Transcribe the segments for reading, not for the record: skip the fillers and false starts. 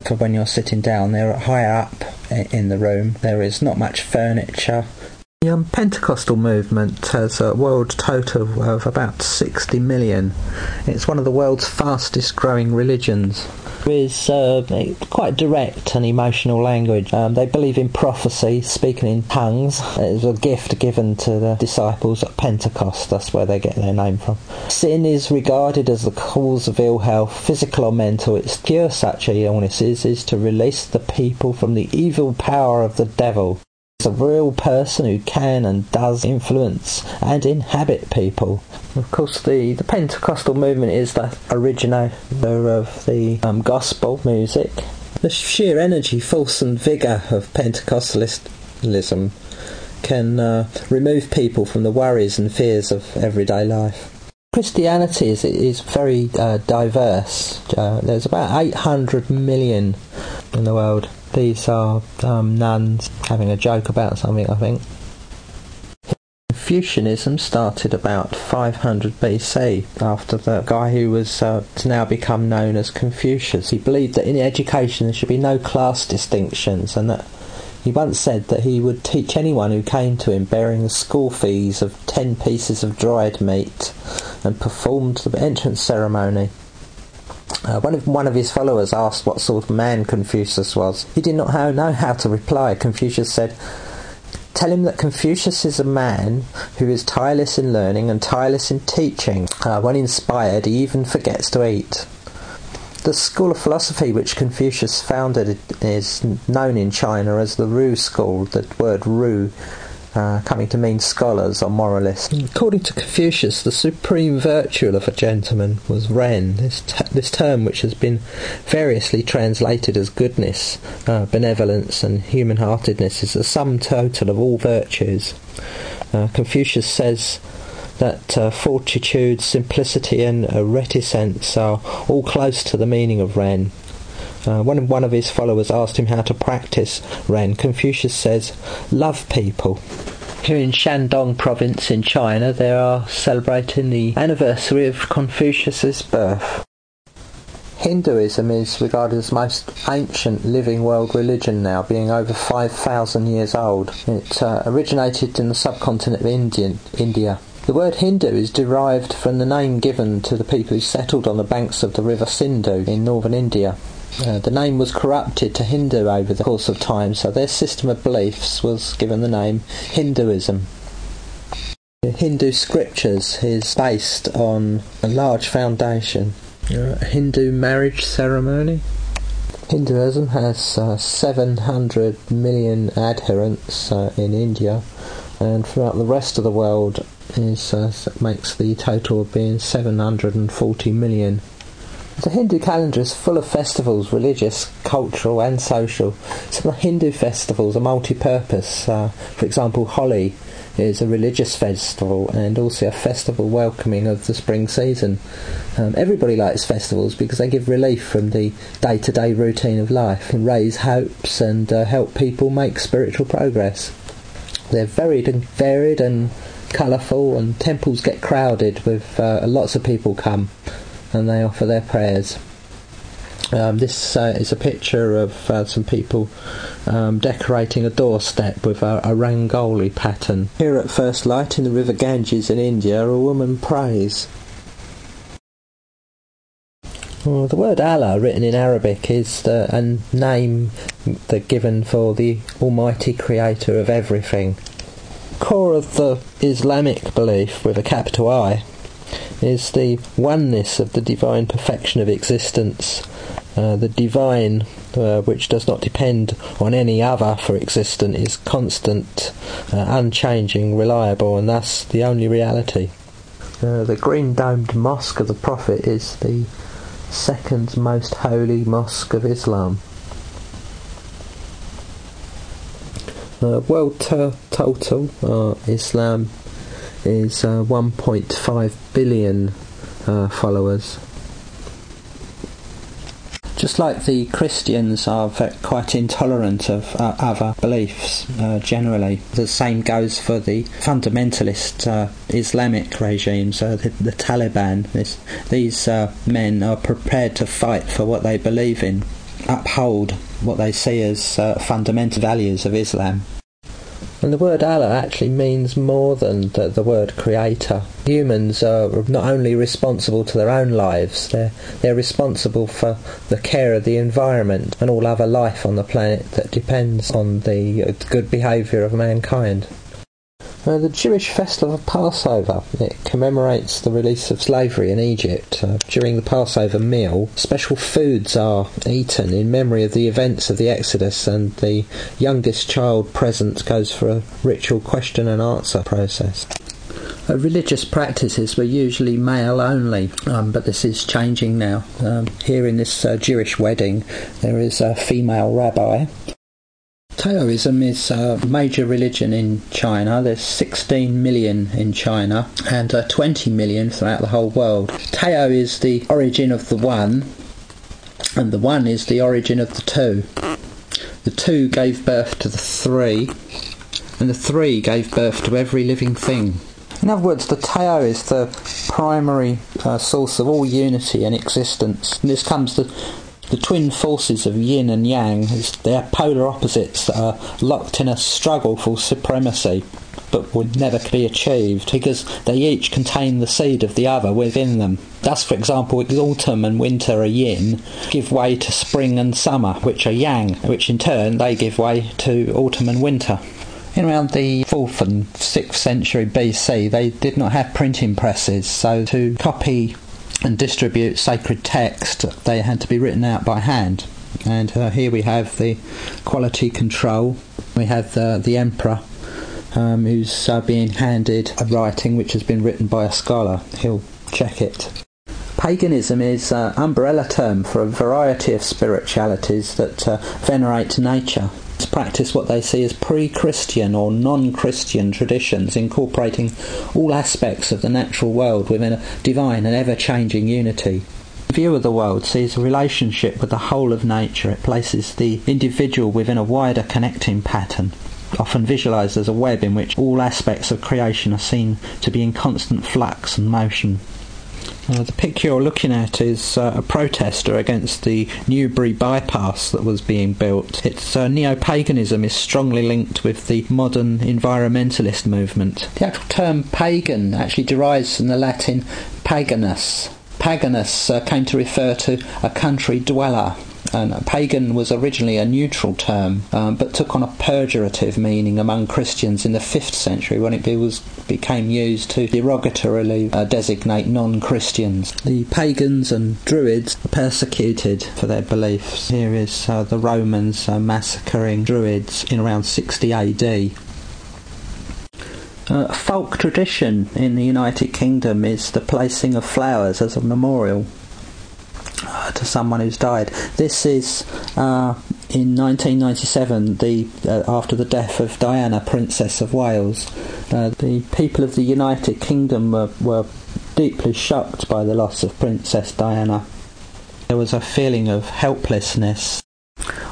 For when you're sitting down, they're higher up in the room. There is not much furniture. The Pentecostal movement has a world total of about 60 million. It's one of the world's fastest growing religions. Is quite direct and emotional language. They believe in prophecy, speaking in tongues. It was a gift given to the disciples at Pentecost. That's where they get their name from. Sin is regarded as the cause of ill health, physical or mental. Its cure such illnesses is to release the people from the evil power of the devil. It's a real person who can and does influence and inhabit people. Of course, the Pentecostal movement is the originator of the gospel music. The sheer energy, force and vigour of Pentecostalism can remove people from the worries and fears of everyday life. Christianity is very diverse. There's about 800 million in the world. These are nuns having a joke about something, I think. Confucianism started about 500 BC after the guy who was to now become known as Confucius. He believed that in education there should be no class distinctions, and that he once said that he would teach anyone who came to him bearing the school fees of 10 pieces of dried meat and performed the entrance ceremony. One of his followers asked what sort of man Confucius was. He did not know how to reply. Confucius said, "Tell him that Confucius is a man who is tireless in learning and tireless in teaching. When inspired, he even forgets to eat." The school of philosophy which Confucius founded is known in China as the Ru school, the word Ru coming to mean scholars or moralists. According to Confucius, the supreme virtue of a gentleman was Ren, this term which has been variously translated as goodness, benevolence and human-heartedness is the sum total of all virtues. Confucius says that fortitude, simplicity and reticence are all close to the meaning of Ren. When one of his followers asked him how to practice Ren, Confucius says, "Love people." Here in Shandong province in China, they are celebrating the anniversary of Confucius's birth. Hinduism is regarded as the most ancient living world religion now, being over 5,000 years old. It originated in the subcontinent of India. The word Hindu is derived from the name given to the people who settled on the banks of the river Sindhu in northern India. The name was corrupted to Hindu over the course of time, so their system of beliefs was given the name Hinduism. The Hindu scriptures is based on a large foundation, a Hindu marriage ceremony. Hinduism has 700 million adherents in India, and throughout the rest of the world makes the total of being 740 million. The Hindu calendar is full of festivals, religious, cultural and social. Some of the Hindu festivals are multi-purpose. For example, Holi is a religious festival and also a festival welcoming of the spring season. Everybody likes festivals because they give relief from the day-to-day routine of life and raise hopes and help people make spiritual progress. They're varied and colourful, and temples get crowded with lots of people come and they offer their prayers. This is a picture of some people decorating a doorstep with a Rangoli pattern. Here at first light in the river Ganges in India, a woman prays. Well, the word Allah, written in Arabic, is a name given for the Almighty Creator of everything. Core of the Islamic belief, with a capital I, is the oneness of the divine perfection of existence. The divine, which does not depend on any other for existence, is constant, unchanging, reliable, and thus the only reality. The green-domed mosque of the Prophet is the second most holy mosque of Islam. World total Islam is 1.5 billion followers. Just like the Christians are quite intolerant of other beliefs generally, the same goes for the fundamentalist Islamic regimes, the Taliban. These men are prepared to fight for what they believe in. uphold what they see as fundamental values of Islam. And the word Allah actually means more than the word creator. Humans are not only responsible to their own lives, they're responsible for the care of the environment and all other life on the planet that depends on the good behaviour of mankind. The Jewish festival of Passover, it commemorates the release of slavery in Egypt. During the Passover meal, special foods are eaten in memory of the events of the Exodus, and the youngest child present goes for a ritual question and answer process. Religious practices were usually male only, but this is changing now. Here in this Jewish wedding, there is a female rabbi. Taoism is a major religion in China. There's 16 million in China and 20 million throughout the whole world. Tao is the origin of the One, and the One is the origin of the Two. The Two gave birth to the Three, and the Three gave birth to every living thing. In other words, the Tao is the primary source of all unity and existence. And this comes the twin forces of yin and yang. They are polar opposites that are locked in a struggle for supremacy, but would never be achieved because they each contain the seed of the other within them. Thus, for example, autumn and winter are yin, give way to spring and summer, which are yang, which in turn they give way to autumn and winter. In around the 4th and 6th century BC, they did not have printing presses, so to copy and distribute sacred text, they had to be written out by hand. And here we have the quality control. We have the emperor who's being handed a writing which has been written by a scholar. He'll check it. Paganism is an umbrella term for a variety of spiritualities that venerate nature. To practice what they see as pre-Christian or non-Christian traditions, incorporating all aspects of the natural world within a divine and ever-changing unity. The view of the world sees a relationship with the whole of nature. It places the individual within a wider connecting pattern, often visualised as a web in which all aspects of creation are seen to be in constant flux and motion. The picture you're looking at is a protester against the Newbury bypass that was being built. Its neo-paganism is strongly linked with the modern environmentalist movement. The actual term pagan actually derives from the Latin paganus. Paganus came to refer to a country dweller. And pagan was originally a neutral term, but took on a pejorative meaning among Christians in the 5th century when it became used to derogatorily designate non-Christians. The pagans and druids were persecuted for their beliefs. Here is the Romans massacring druids in around 60 AD. Folk tradition in the United Kingdom is the placing of flowers as a memorial to someone who's died. This is in 1997, after the death of Diana, Princess of Wales. The people of the United Kingdom were deeply shocked by the loss of Princess Diana. There was a feeling of helplessness.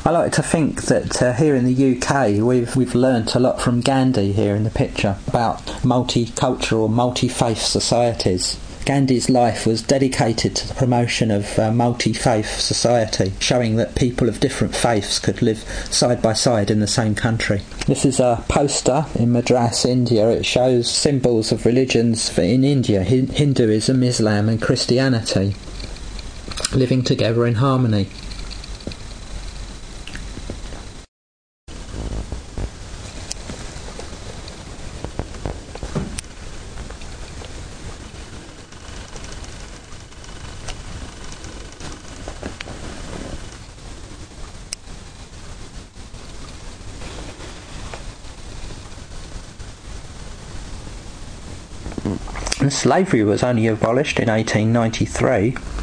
I like to think that here in the UK we've learnt a lot from Gandhi here in the picture about multicultural, multi-faith societies. Gandhi's life was dedicated to the promotion of multi-faith society, showing that people of different faiths could live side by side in the same country. This is a poster in Madras, India. It shows symbols of religions in India, Hinduism, Islam and Christianity, living together in harmony. And slavery was only abolished in 1893.